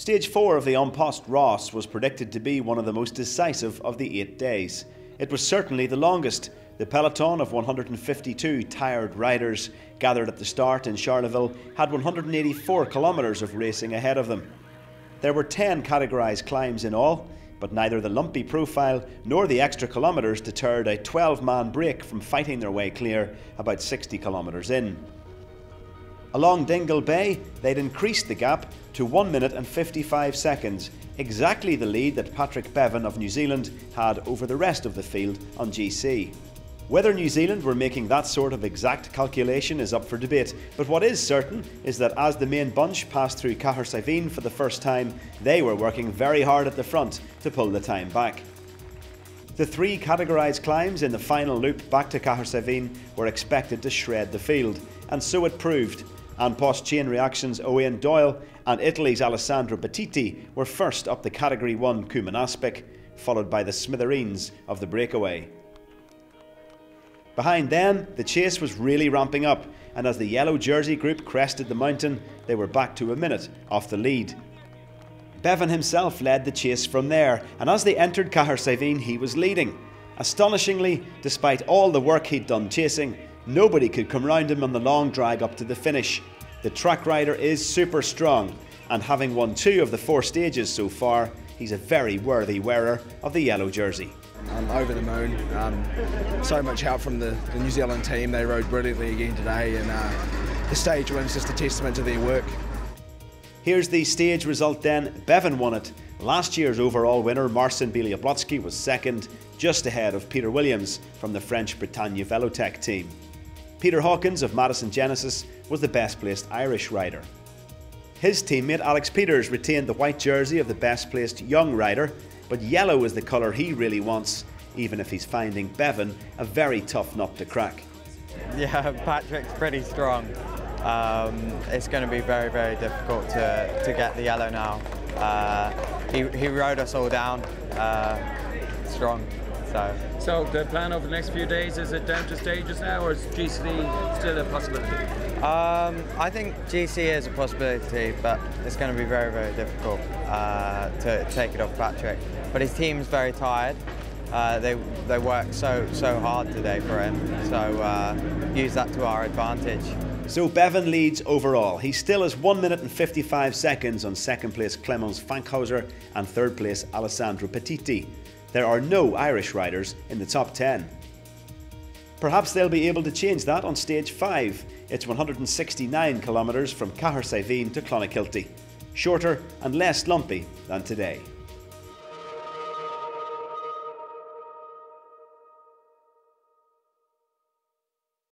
Stage 4 of the An Post Ras was predicted to be one of the most decisive of the 8 days. It was certainly the longest. The peloton of 152 tired riders gathered at the start in Charleville had 184 kilometres of racing ahead of them. There were 10 categorised climbs in all, but neither the lumpy profile nor the extra kilometres deterred a 12-man break from fighting their way clear about 60 kilometres in. Along Dingle Bay, they'd increased the gap to 1 minute and 55 seconds, exactly the lead that Patrick Bevan of New Zealand had over the rest of the field on GC. Whether New Zealand were making that sort of exact calculation is up for debate, but what is certain is that as the main bunch passed through Cahersiveen for the first time, they were working very hard at the front to pull the time back. The 3 categorised climbs in the final loop back to Cahersiveen were expected to shred the field, and so it proved. An Post Chain Reaction's Owain Doyle and Italy's Alessandro Bettiti were first up the Category 1 Cumin Aspic, followed by the Smithereens of the breakaway. Behind them, the chase was really ramping up, and as the yellow jersey group crested the mountain, they were back to a minute off the lead. Bevan himself led the chase from there, and as they entered Cahersiveen, he was leading. Astonishingly, despite all the work he'd done chasing, nobody could come round him on the long drag up to the finish. The track rider is super strong, and having won 2 of the 4 stages so far, he's a very worthy wearer of the yellow jersey. I'm over the moon. So much help from the New Zealand team. They rode brilliantly again today, and the stage win's just a testament to their work. Here's the stage result then. Bevan won it. Last year's overall winner, Marcin Bielioblotsky, was second, just ahead of Peter Williams from the French Bretagne Velotech team. Peter Hawkins of Madison Genesis was the best placed Irish rider. His teammate Alex Peters retained the white jersey of the best placed young rider, but yellow is the colour he really wants, even if he's finding Bevan a very tough nut to crack. Yeah, Patrick's pretty strong. It's going to be very, very difficult to get the yellow now. He rode us all down strong. So the plan over the next few days, is it down to stages now, or is GC still a possibility? I think GC is a possibility, but it's going to be very, very difficult to take it off Patrick. But his team's very tired. They worked so hard today for him, so use that to our advantage. So Bevan leads overall. He still has 1 minute and 55 seconds on second place Clemens Fankhauser and third place Alessandro Bettiti. There are no Irish riders in the top 10. Perhaps they'll be able to change that on stage 5. It's 169 kilometres from Cahersiveen to Clonakilty. Shorter and less lumpy than today.